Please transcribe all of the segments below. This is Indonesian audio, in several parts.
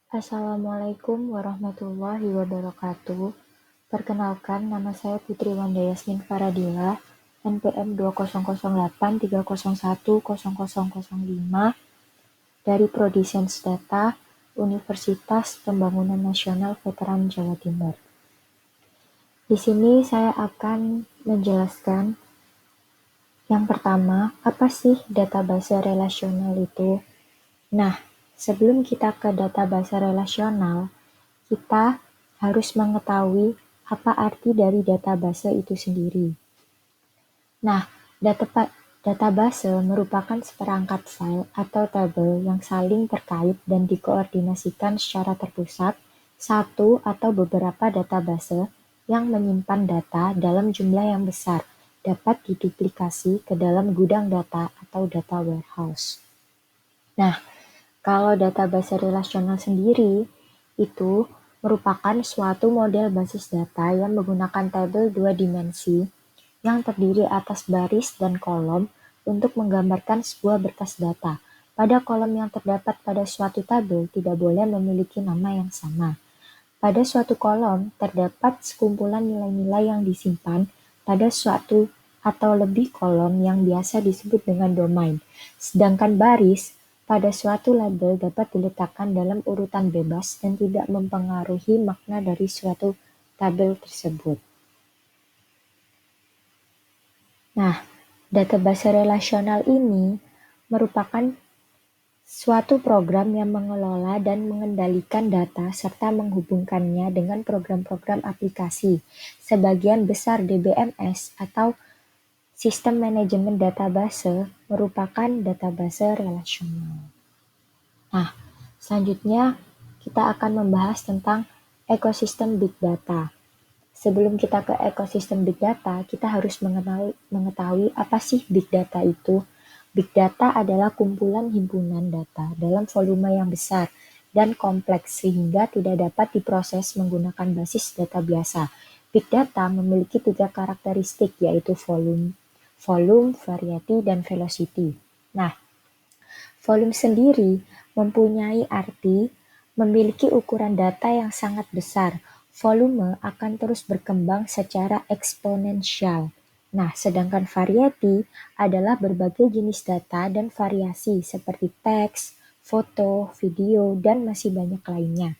Assalamualaikum warahmatullahi wabarakatuh. Perkenalkan, nama saya Putri Wanda Yasmin Faradila, NPM 200830101005 dari Prodi Sains Data, Universitas Pembangunan Nasional Veteran Jawa Timur. Di sini saya akan menjelaskan yang pertama, apa sih database relasional itu? Nah, sebelum kita ke database relasional, kita harus mengetahui apa arti dari database itu sendiri. Nah, database merupakan seperangkat file atau tabel yang saling terkait dan dikoordinasikan secara terpusat satu atau beberapa database yang menyimpan data dalam jumlah yang besar dapat diduplikasi ke dalam gudang data atau data warehouse. Nah, kalau database relasional sendiri itu merupakan suatu model basis data yang menggunakan tabel dua dimensi yang terdiri atas baris dan kolom untuk menggambarkan sebuah berkas data. Pada kolom yang terdapat pada suatu tabel tidak boleh memiliki nama yang sama. Pada suatu kolom terdapat sekumpulan nilai-nilai yang disimpan pada suatu atau lebih kolom yang biasa disebut dengan domain. Sedangkan baris pada suatu label dapat diletakkan dalam urutan bebas dan tidak mempengaruhi makna dari suatu tabel tersebut. Nah, database relasional ini merupakan suatu program yang mengelola dan mengendalikan data serta menghubungkannya dengan program-program aplikasi. Sebagian besar DBMS atau Sistem Manajemen Database merupakan database relasional. Nah, selanjutnya kita akan membahas tentang ekosistem Big Data. Sebelum kita ke ekosistem Big Data, kita harus mengetahui apa sih Big Data itu. Big Data adalah kumpulan himpunan data dalam volume yang besar dan kompleks sehingga tidak dapat diproses menggunakan basis data biasa. Big Data memiliki 3 karakteristik yaitu volume, variety, dan velocity. Nah, volume sendiri mempunyai arti memiliki ukuran data yang sangat besar. Volume akan terus berkembang secara eksponensial. Nah, sedangkan variety adalah berbagai jenis data dan variasi seperti teks, foto, video, dan masih banyak lainnya.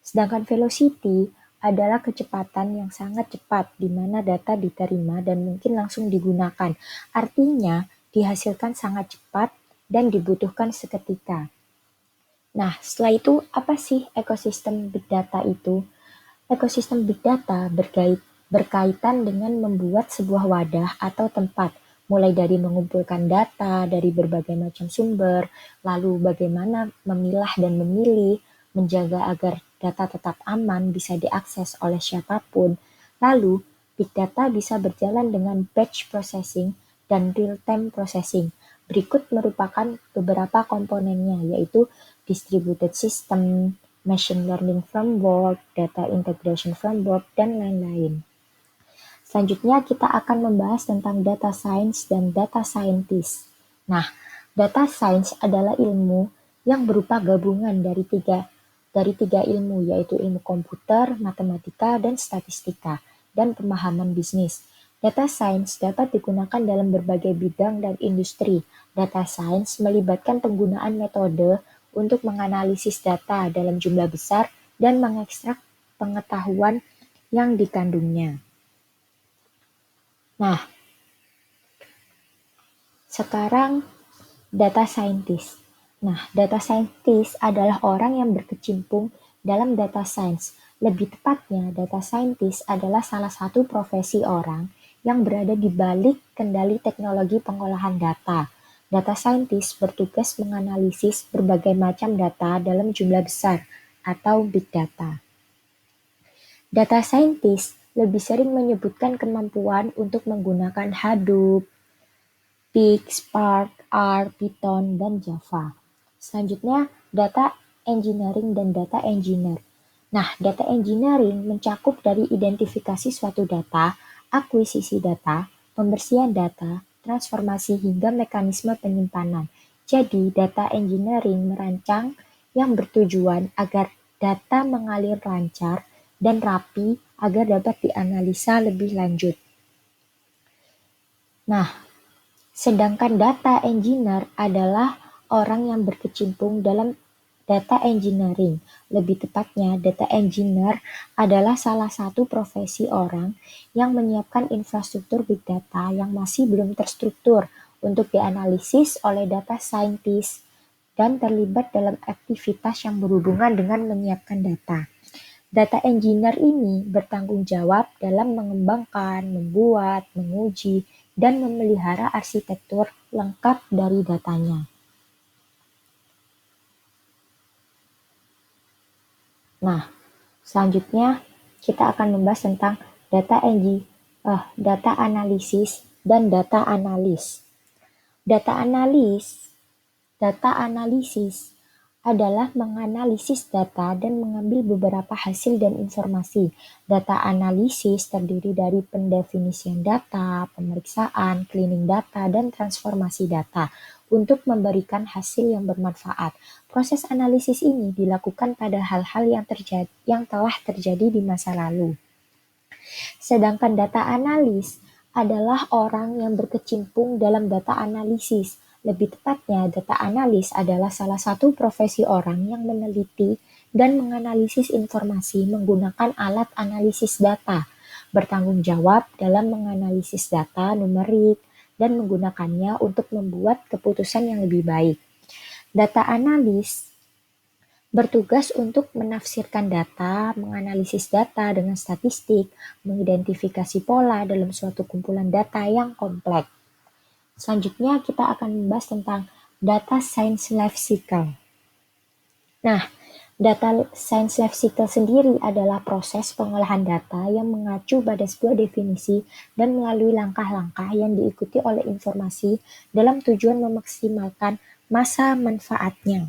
Sedangkan velocity adalah kecepatan yang sangat cepat di mana data diterima dan mungkin langsung digunakan. Artinya, dihasilkan sangat cepat dan dibutuhkan seketika. Nah, setelah itu apa sih ekosistem Big Data itu? Ekosistem Big Data berkaitan dengan membuat sebuah wadah atau tempat, mulai dari mengumpulkan data dari berbagai macam sumber, lalu bagaimana memilah dan memilih, menjaga agar data tetap aman, bisa diakses oleh siapapun. Lalu, Big Data bisa berjalan dengan batch processing dan real-time processing. Berikut merupakan beberapa komponennya, yaitu distributed system, machine learning framework, data integration framework, dan lain-lain. Selanjutnya kita akan membahas tentang data science dan data scientist. Nah, data science adalah ilmu yang berupa gabungan dari tiga ilmu, yaitu ilmu komputer, matematika, dan statistika, dan pemahaman bisnis. Data science dapat digunakan dalam berbagai bidang dan industri. Data science melibatkan penggunaan metode untuk menganalisis data dalam jumlah besar dan mengekstrak pengetahuan yang dikandungnya. Nah, sekarang data scientist. Nah, data scientist adalah orang yang berkecimpung dalam data science. Lebih tepatnya, data scientist adalah salah satu profesi orang yang berada di balik kendali teknologi pengolahan data. Data scientist bertugas menganalisis berbagai macam data dalam jumlah besar atau big data. Data scientist lebih sering menyebutkan kemampuan untuk menggunakan Hadoop, Pig, Spark, R, Python, dan Java. Selanjutnya, data engineering dan data engineer. Nah, data engineering mencakup dari identifikasi suatu data, akuisisi data, pembersihan data, transformasi hingga mekanisme penyimpanan. Jadi, data engineering merancang yang bertujuan agar data mengalir lancar dan rapi agar dapat dianalisa lebih lanjut. Nah, sedangkan data engineer adalah orang yang berkecimpung dalam data engineering. Lebih tepatnya, data engineer adalah salah satu profesi orang yang menyiapkan infrastruktur big data yang masih belum terstruktur untuk dianalisis oleh data scientist dan terlibat dalam aktivitas yang berhubungan dengan menyiapkan data. Data engineer ini bertanggung jawab dalam mengembangkan, membuat, menguji, dan memelihara arsitektur lengkap dari datanya. Nah, selanjutnya kita akan membahas tentang data analisis dan data analis. Data analis Data analisis adalah menganalisis data dan mengambil beberapa hasil dan informasi. Data analisis terdiri dari pendefinisian data, pemeriksaan, cleaning data, dan transformasi data untuk memberikan hasil yang bermanfaat. Proses analisis ini dilakukan pada hal-hal yang telah terjadi di masa lalu. Sedangkan data analis adalah orang yang berkecimpung dalam data analisis. Lebih tepatnya, data analis adalah salah satu profesi orang yang meneliti dan menganalisis informasi menggunakan alat analisis data, bertanggung jawab dalam menganalisis data numerik, dan menggunakannya untuk membuat keputusan yang lebih baik. Data analis bertugas untuk menafsirkan data, menganalisis data dengan statistik, mengidentifikasi pola dalam suatu kumpulan data yang kompleks. Selanjutnya kita akan membahas tentang data science life cycle. Nah, data science life cycle sendiri adalah proses pengolahan data yang mengacu pada sebuah definisi dan melalui langkah-langkah yang diikuti oleh informasi dalam tujuan memaksimalkan masa manfaatnya.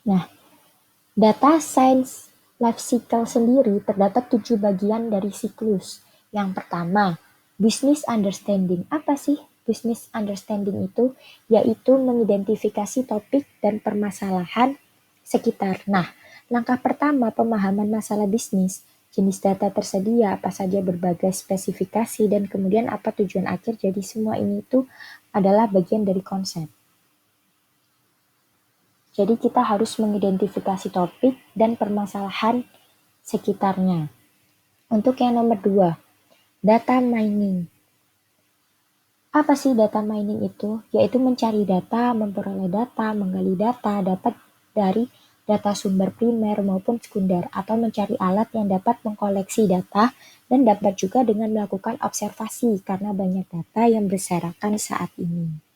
Nah, data science life cycle sendiri terdapat 7 bagian dari siklus. Yang pertama, business understanding. Apa sih business understanding itu? Yaitu mengidentifikasi topik dan permasalahan sekitar. Nah, langkah pertama pemahaman masalah bisnis. Jenis data tersedia, apa saja berbagai spesifikasi, dan kemudian apa tujuan akhir. Jadi semua ini itu adalah bagian dari konsep. Jadi kita harus mengidentifikasi topik dan permasalahan sekitarnya. Untuk yang nomor 2, data mining. Apa sih data mining itu? Yaitu mencari data, memperoleh data, menggali data, dapat dari data sumber primer maupun sekunder, atau mencari alat yang dapat mengkoleksi data dan dapat juga dengan melakukan observasi karena banyak data yang berserakan saat ini.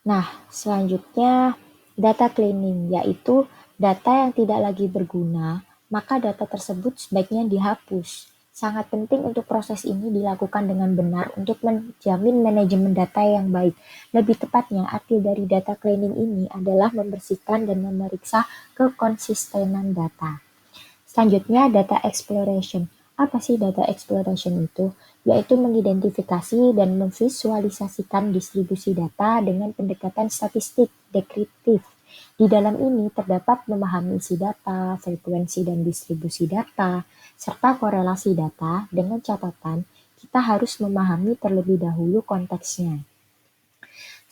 Nah, selanjutnya data cleaning, yaitu data yang tidak lagi berguna, maka data tersebut sebaiknya dihapus. Sangat penting untuk proses ini dilakukan dengan benar untuk menjamin manajemen data yang baik. Lebih tepatnya, arti dari data cleaning ini adalah membersihkan dan memeriksa kekonsistenan data. Selanjutnya, data exploration. Apa sih data exploration itu? Yaitu mengidentifikasi dan memvisualisasikan distribusi data dengan pendekatan statistik deskriptif. Di dalam ini terdapat memahami isi data, frekuensi dan distribusi data, serta korelasi data dengan catatan kita harus memahami terlebih dahulu konteksnya.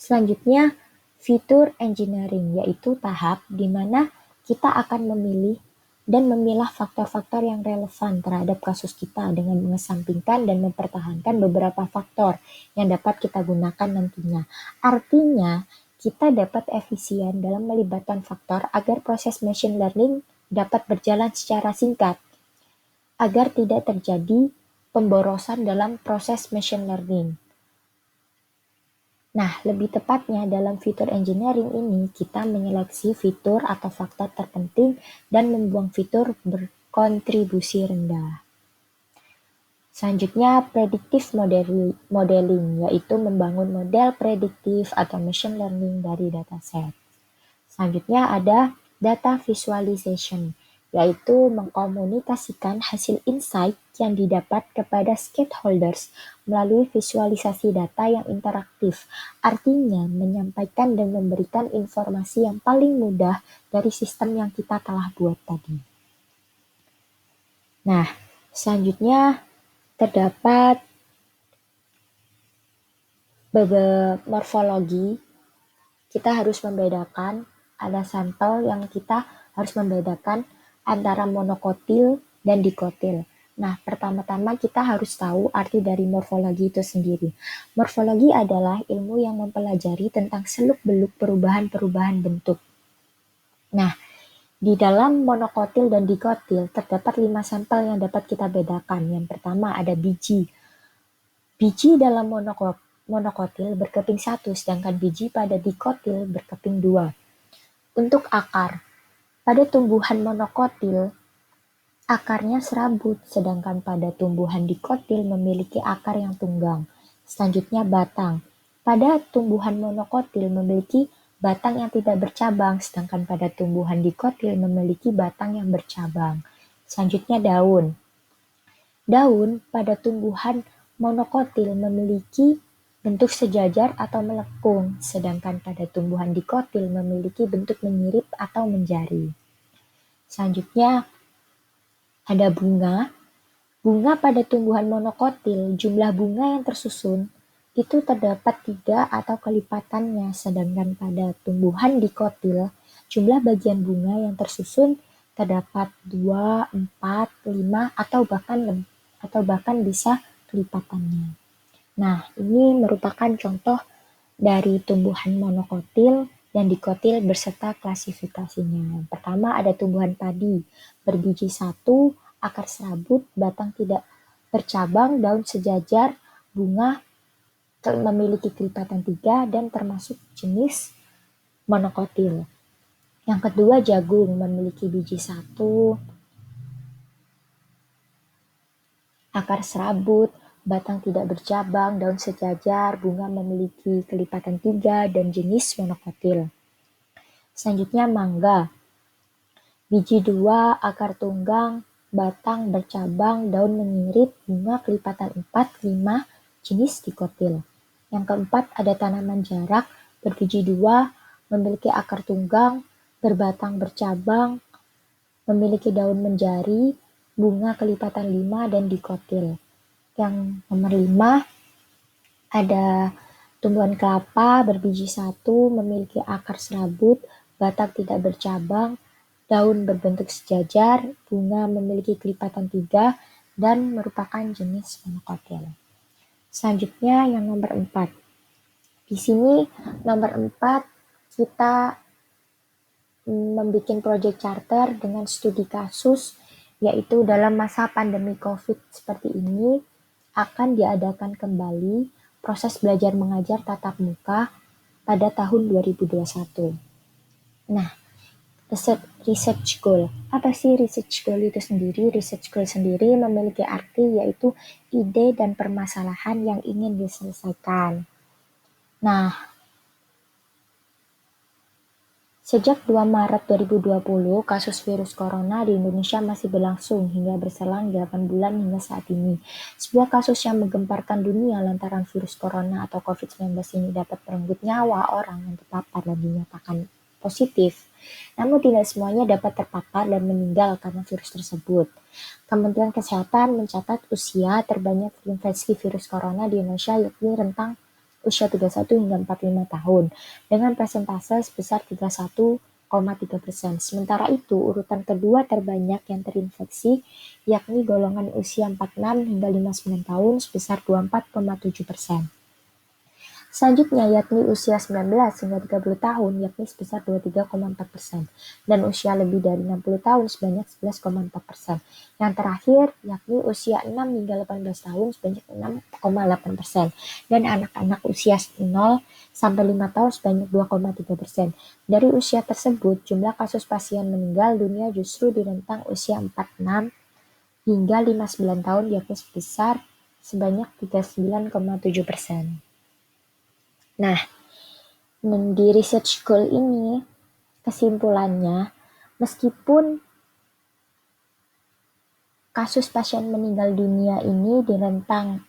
Selanjutnya, fitur engineering, yaitu tahap di mana kita akan memilih dan memilah faktor-faktor yang relevan terhadap kasus kita dengan mengesampingkan dan mempertahankan beberapa faktor yang dapat kita gunakan nantinya. Artinya, kita dapat efisien dalam melibatkan faktor agar proses machine learning dapat berjalan secara singkat, agar tidak terjadi pemborosan dalam proses machine learning. Nah, lebih tepatnya dalam fitur engineering ini, kita menyeleksi fitur atau faktor terpenting dan membuang fitur berkontribusi rendah. Selanjutnya, predictive modeling, yaitu membangun model prediktif atau machine learning dari dataset. Selanjutnya ada data visualization, yaitu mengkomunikasikan hasil insight yang didapat kepada stakeholders melalui visualisasi data yang interaktif. Artinya, menyampaikan dan memberikan informasi yang paling mudah dari sistem yang kita telah buat tadi. Nah, selanjutnya terdapat beberapa morfologi. Kita harus membedakan, ada sampel yang kita harus membedakan antara monokotil dan dikotil. Nah, pertama-tama kita harus tahu arti dari morfologi itu sendiri. Morfologi adalah ilmu yang mempelajari tentang seluk-beluk perubahan-perubahan bentuk. Nah, di dalam monokotil dan dikotil terdapat 5 sampel yang dapat kita bedakan. Yang pertama ada biji. Biji dalam monokotil berkeping 1, sedangkan biji pada dikotil berkeping 2. Untuk akar, pada tumbuhan monokotil, akarnya serabut, sedangkan pada tumbuhan dikotil memiliki akar yang tunggang. Selanjutnya batang. Pada tumbuhan monokotil memiliki batang yang tidak bercabang, sedangkan pada tumbuhan dikotil memiliki batang yang bercabang. Selanjutnya daun. Daun pada tumbuhan monokotil memiliki bentuk sejajar atau melengkung, sedangkan pada tumbuhan dikotil memiliki bentuk menyirip atau menjari. Selanjutnya ada bunga. Bunga pada tumbuhan monokotil, jumlah bunga yang tersusun itu terdapat 3 atau kelipatannya, sedangkan pada tumbuhan dikotil, jumlah bagian bunga yang tersusun terdapat 2, 4, 5, atau bahkan bisa kelipatannya. Nah, ini merupakan contoh dari tumbuhan monokotil dan dikotil beserta klasifikasinya. Pertama ada tumbuhan padi, berbiji 1, akar serabut, batang tidak bercabang, daun sejajar, bunga memiliki kelipatan 3 dan termasuk jenis monokotil. Yang kedua jagung, memiliki biji 1, akar serabut, batang tidak bercabang, daun sejajar, bunga memiliki kelipatan 3 dan jenis monokotil. Selanjutnya mangga, biji 2, akar tunggang, batang bercabang, daun menyirip, bunga kelipatan 4, 5, jenis dikotil. Yang keempat ada tanaman jarak, berbiji 2, memiliki akar tunggang, berbatang bercabang, memiliki daun menjari, bunga kelipatan 5 dan dikotil. Yang nomor 5 ada tumbuhan kelapa berbiji 1, memiliki akar serabut, batang tidak bercabang, daun berbentuk sejajar, bunga memiliki kelipatan 3 dan merupakan jenis monokotil. Selanjutnya yang nomor 4. Di sini nomor 4 kita membuat proyek charter dengan studi kasus, yaitu dalam masa pandemi COVID seperti ini akan diadakan kembali proses belajar mengajar tatap muka pada tahun 2021. Nah, research goal. Apa sih research goal itu sendiri? Research goal sendiri memiliki arti yaitu ide dan permasalahan yang ingin diselesaikan. Nah, sejak 2 Maret 2020, kasus virus corona di Indonesia masih berlangsung hingga berselang 8 bulan hingga saat ini. Sebuah kasus yang menggemparkan dunia lantaran virus corona atau COVID-19 ini dapat merenggut nyawa orang yang terpapar dan dinyatakan positif. Namun tidak semuanya dapat terpapar dan meninggal karena virus tersebut. Kementerian Kesehatan mencatat usia terbanyak terinfeksi virus corona di Indonesia yakni rentang usia 31 hingga 45 tahun dengan persentase sebesar 31,3%. Sementara itu, urutan kedua terbanyak yang terinfeksi yakni golongan usia 46 hingga 59 tahun sebesar 24,7%. Selanjutnya yakni usia 19 hingga 30 tahun yakni sebesar 23,4% dan usia lebih dari 60 tahun sebanyak 11,4%. Yang terakhir yakni usia 6 hingga 18 tahun sebanyak 6,8% dan anak-anak usia 0 sampai 5 tahun sebanyak 2,3%. Dari usia tersebut, jumlah kasus pasien meninggal dunia justru di rentang usia 46 hingga 59 tahun yakni sebesar sebanyak 39,7%. Nah, di research goal ini, kesimpulannya, meskipun kasus pasien meninggal dunia ini di rentang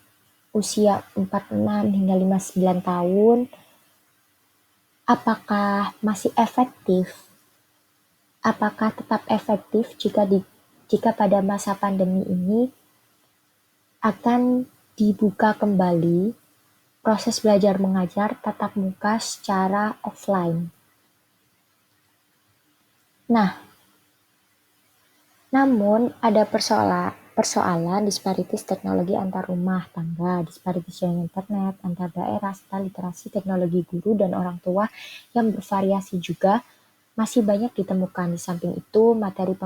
usia 46 hingga 59 tahun, apakah masih efektif? Apakah tetap efektif jika pada masa pandemi ini akan dibuka kembali proses belajar mengajar tatap muka secara offline? Nah, namun ada persoalan disparitas teknologi antar rumah tangga, disparitas jaringan internet antar daerah, serta literasi teknologi guru dan orang tua yang bervariasi juga masih banyak ditemukan. Di samping itu, materi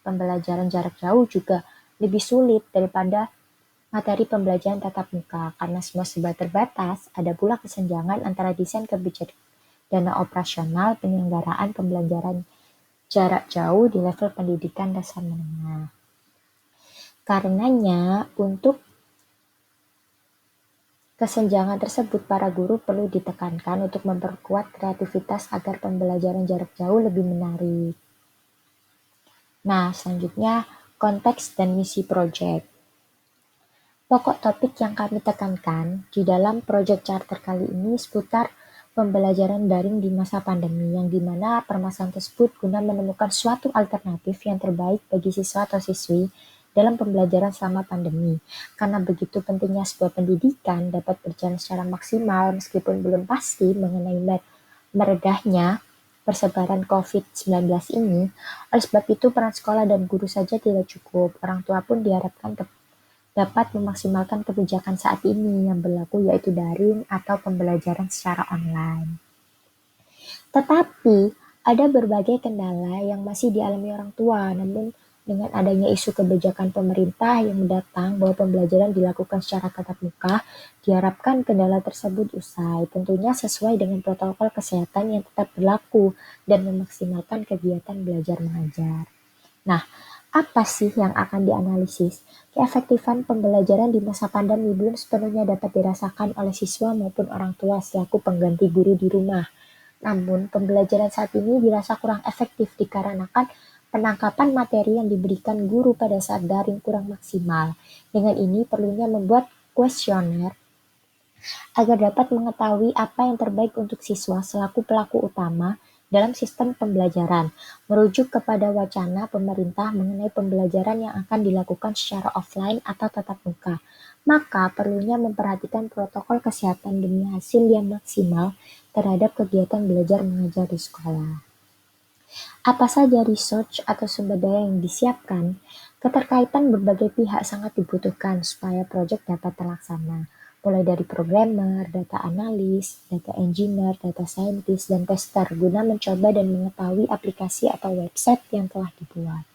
pembelajaran jarak jauh juga lebih sulit daripada materi pembelajaran tatap muka. Karena semua serba terbatas, ada pula kesenjangan antara desain kebijakan dana operasional penyelenggaraan pembelajaran jarak jauh di level pendidikan dasar menengah. Karenanya, untuk kesenjangan tersebut, para guru perlu ditekankan untuk memperkuat kreativitas agar pembelajaran jarak jauh lebih menarik. Nah, selanjutnya, konteks dan misi proyek. Pokok topik yang kami tekankan di dalam proyek charter kali ini seputar pembelajaran daring di masa pandemi, yang dimana permasalahan tersebut guna menemukan suatu alternatif yang terbaik bagi siswa atau siswi dalam pembelajaran selama pandemi. Karena begitu pentingnya sebuah pendidikan dapat berjalan secara maksimal meskipun belum pasti mengenai meredahnya persebaran COVID-19 ini. Oleh sebab itu, peran sekolah dan guru saja tidak cukup. Orang tua pun diharapkan dapat memaksimalkan kebijakan saat ini yang berlaku, yaitu daring atau pembelajaran secara online. Tetapi, ada berbagai kendala yang masih dialami orang tua, namun dengan adanya isu kebijakan pemerintah yang mendatang bahwa pembelajaran dilakukan secara tatap muka, diharapkan kendala tersebut usai, tentunya sesuai dengan protokol kesehatan yang tetap berlaku dan memaksimalkan kegiatan belajar mengajar. Nah, apa sih yang akan dianalisis? Keefektifan pembelajaran di masa pandemi belum sepenuhnya dapat dirasakan oleh siswa maupun orang tua selaku pengganti guru di rumah. Namun, pembelajaran saat ini dirasa kurang efektif dikarenakan penangkapan materi yang diberikan guru pada saat daring kurang maksimal. Dengan ini, perlunya membuat kuesioner agar dapat mengetahui apa yang terbaik untuk siswa selaku pelaku utama dalam sistem pembelajaran, merujuk kepada wacana pemerintah mengenai pembelajaran yang akan dilakukan secara offline atau tatap muka. Maka perlunya memperhatikan protokol kesehatan demi hasil yang maksimal terhadap kegiatan belajar mengajar di sekolah. Apa saja research atau sumber daya yang disiapkan? Keterkaitan berbagai pihak sangat dibutuhkan supaya proyek dapat terlaksana, mulai dari programmer, data analis, data engineer, data scientist, dan tester guna mencoba dan mengetahui aplikasi atau website yang telah dibuat.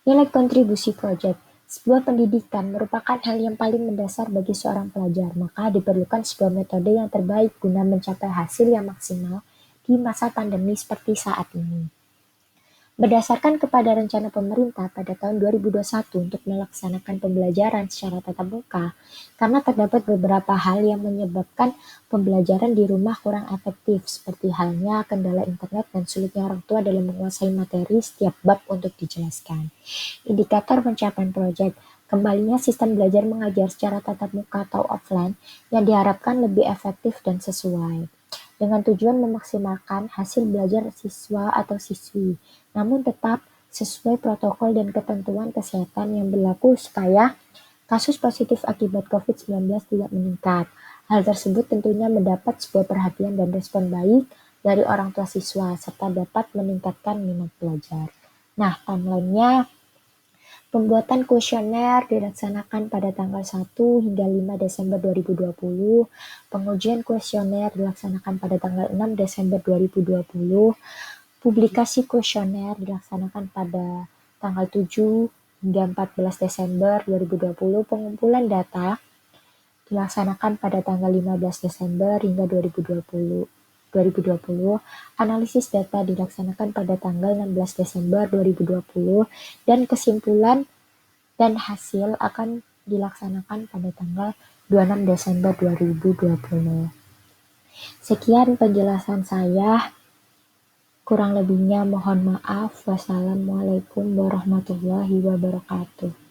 Nilai kontribusi proyek. Sebuah pendidikan merupakan hal yang paling mendasar bagi seorang pelajar, maka diperlukan sebuah metode yang terbaik guna mencapai hasil yang maksimal di masa pandemi seperti saat ini. Berdasarkan kepada rencana pemerintah pada tahun 2021 untuk melaksanakan pembelajaran secara tatap muka, karena terdapat beberapa hal yang menyebabkan pembelajaran di rumah kurang efektif, seperti halnya kendala internet dan sulitnya orang tua dalam menguasai materi setiap bab untuk dijelaskan. Indikator pencapaian proyek, kembalinya sistem belajar mengajar secara tatap muka atau offline yang diharapkan lebih efektif dan sesuai, dengan tujuan memaksimalkan hasil belajar siswa atau siswi, namun tetap sesuai protokol dan ketentuan kesehatan yang berlaku supaya kasus positif akibat COVID-19 tidak meningkat. Hal tersebut tentunya mendapat sebuah perhatian dan respon baik dari orang tua siswa, serta dapat meningkatkan minat belajar. Nah, timeline-nya, pembuatan kuesioner dilaksanakan pada tanggal 1 hingga 5 Desember 2020, pengujian kuesioner dilaksanakan pada tanggal 6 Desember 2020, publikasi kuesioner dilaksanakan pada tanggal 7 hingga 14 Desember 2020, pengumpulan data dilaksanakan pada tanggal 15 Desember hingga 2020, analisis data dilaksanakan pada tanggal 16 Desember 2020, dan kesimpulan dan hasil akan dilaksanakan pada tanggal 26 Desember 2020. Sekian penjelasan saya. Kurang lebihnya mohon maaf. Wassalamualaikum warahmatullahi wabarakatuh.